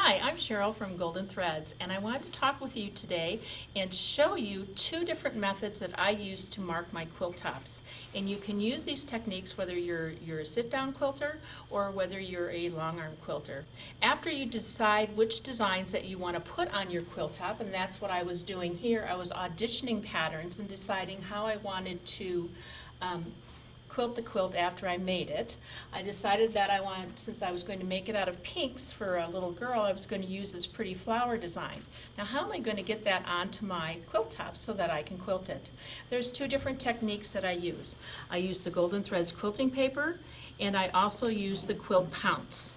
Hi, I'm Cheryl from Golden Threads, and I wanted to talk with you today and show you two different methods that I use to mark my quilt tops. And you can use these techniques whether you're a sit-down quilter or whether you're a long-arm quilter. After you decide which designs that you want to put on your quilt top, and that's what I was doing here, I was auditioning patterns and deciding how I wanted to quilt the quilt after I made it. I decided that since I was going to make it out of pinks for a little girl, I was going to use this pretty flower design. Now how am I going to get that onto my quilt top so that I can quilt it? There's two different techniques that I use. I use the Golden Threads quilting paper, and I also use the quilt pounce.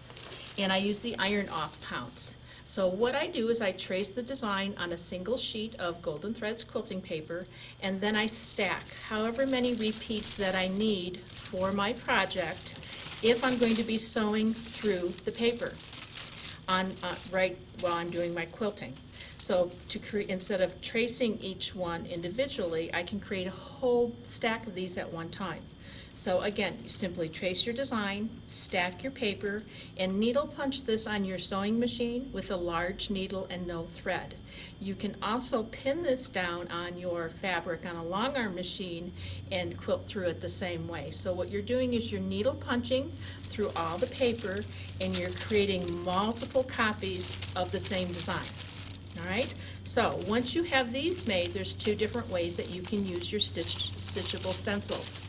And I use the iron off pounce. So what I do is I trace the design on a single sheet of Golden Threads quilting paper, and then I stack however many repeats that I need for my project if I'm going to be sewing through the paper right while I'm doing my quilting. So instead of tracing each one individually, I can create a whole stack of these at one time. So again, you simply trace your design, stack your paper, and needle punch this on your sewing machine with a large needle and no thread. You can also pin this down on your fabric on a long arm machine and quilt through it the same way. So what you're doing is you're needle punching through all the paper and you're creating multiple copies of the same design. All right, so once you have these made, there's two different ways that you can use your stitchable stencils.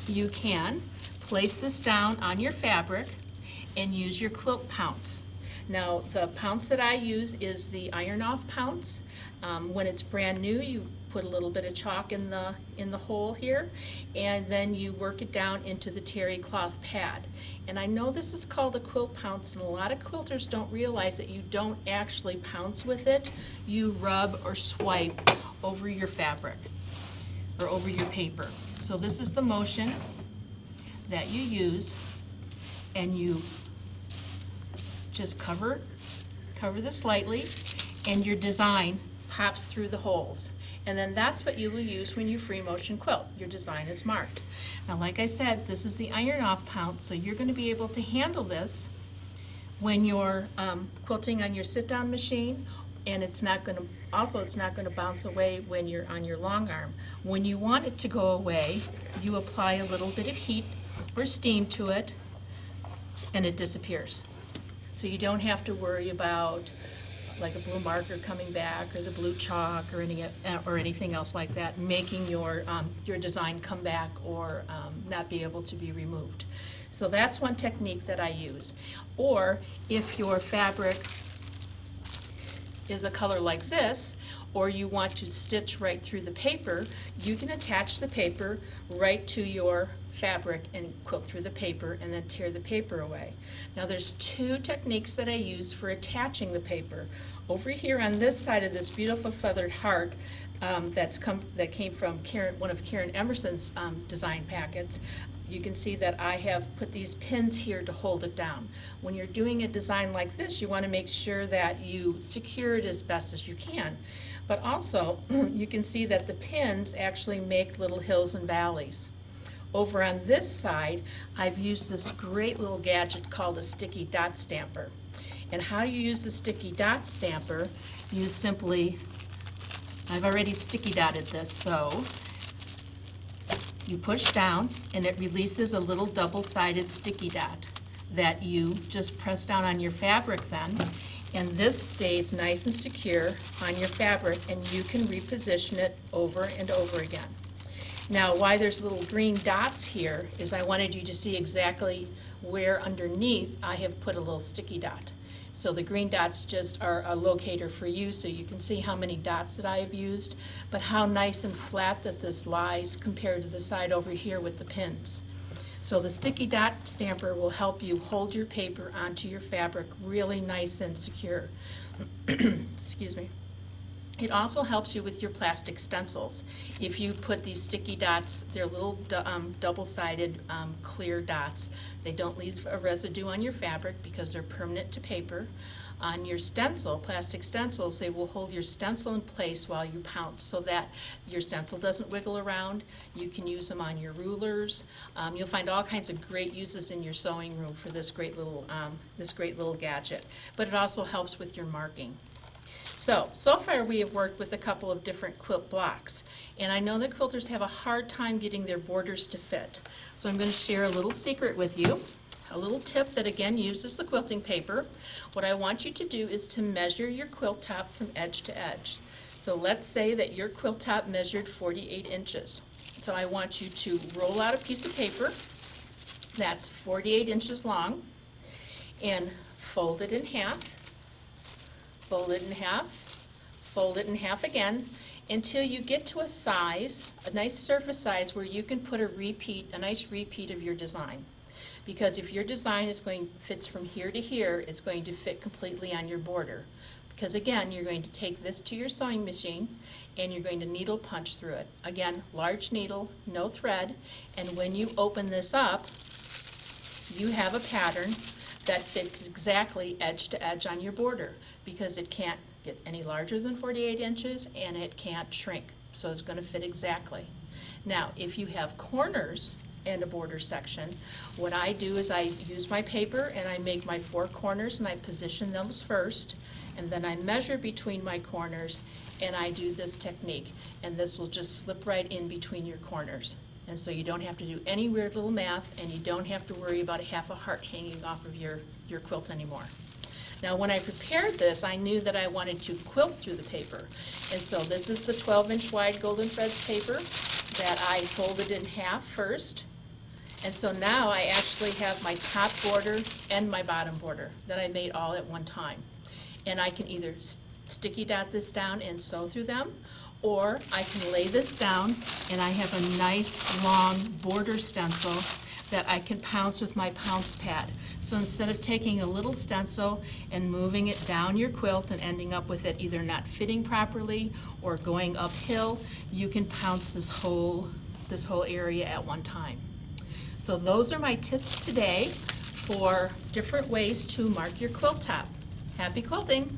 You can place this down on your fabric and use your quilt pounce. Now the pounce that I use is the iron off pounce. When it's brand new, you put a little bit of chalk in the hole here, and then you work it down into the terry cloth pad. And I know this is called a quilt pounce, and a lot of quilters don't realize that you don't actually pounce with it. You rub or swipe over your fabric or over your paper. So this is the motion that you use, and you just cover this lightly, and your design pops through the holes. And then that's what you will use when you free motion quilt. Your design is marked. Now like I said, this is the iron off pounce, so you're going to be able to handle this when you're quilting on your sit down machine, and it's not going to bounce away when you're on your long arm. When you want it to go away, you apply a little bit of heat or steam to it, and it disappears. So you don't have to worry about like a blue marker coming back or the blue chalk or anything else like that, making your design come back or not be able to be removed. So that's one technique that I use. Or if your fabric is a color like this, or you want to stitch right through the paper, you can attach the paper right to your fabric and quilt through the paper and then tear the paper away. Now there's two techniques that I use for attaching the paper. Over here on this side of this beautiful feathered heart that came from one of Karen Emerson's design packets, you can see that I have put these pins here to hold it down. When you're doing a design like this, you want to make sure that you secure it as best as you can. But also, you can see that the pins actually make little hills and valleys. Over on this side, I've used this great little gadget called a sticky dot stamper. And how you use the sticky dot stamper, you simply, I've already sticky dotted this, so you push down and it releases a little double-sided sticky dot that you just press down on your fabric then, and this stays nice and secure on your fabric, and you can reposition it over and over again. Now why there's little green dots here is I wanted you to see exactly where underneath I have put a little sticky dot. So the green dots just are a locator for you, so you can see how many dots that I have used, but how nice and flat that this lies compared to the side over here with the pins. So the sticky dot stamper will help you hold your paper onto your fabric really nice and secure. Excuse me. It also helps you with your plastic stencils. If you put these sticky dots, they're little double-sided clear dots. They don't leave a residue on your fabric because they're permanent to paper. On your stencil, plastic stencils, they will hold your stencil in place while you pounce so that your stencil doesn't wiggle around. You can use them on your rulers. You'll find all kinds of great uses in your sewing room for this great little gadget. But it also helps with your marking. So far we have worked with a couple of different quilt blocks, and I know that quilters have a hard time getting their borders to fit. So I'm going to share a little secret with you, a little tip that again uses the quilting paper. What I want you to do is to measure your quilt top from edge to edge. So let's say that your quilt top measured 48 inches. So I want you to roll out a piece of paper that's 48 inches long and fold it in half. Fold it in half, fold it in half again, until you get to a size, a nice surface size where you can put a nice repeat of your design. Because if your design fits from here to here, it's going to fit completely on your border. Because again, you're going to take this to your sewing machine and you're going to needle punch through it. Again, large needle, no thread, and when you open this up, you have a pattern that fits exactly edge to edge on your border, because it can't get any larger than 48 inches and it can't shrink, so it's going to fit exactly. Now, if you have corners and a border section, what I do is I use my paper and I make my 4 corners and I position those first, and then I measure between my corners and I do this technique, and this will just slip right in between your corners. And so you don't have to do any weird little math, and you don't have to worry about half a heart hanging off of your quilt anymore. Now, when I prepared this, I knew that I wanted to quilt through the paper. And so this is the 12-inch wide Golden Threads paper that I folded in half first. And so now I actually have my top border and my bottom border that I made all at one time. And I can either sticky dot this down and sew through them, or I can lay this down and I have a nice long border stencil that I can pounce with my pounce pad. So instead of taking a little stencil and moving it down your quilt and ending up with it either not fitting properly or going uphill, you can pounce this whole area at one time. So those are my tips today for different ways to mark your quilt top. Happy quilting!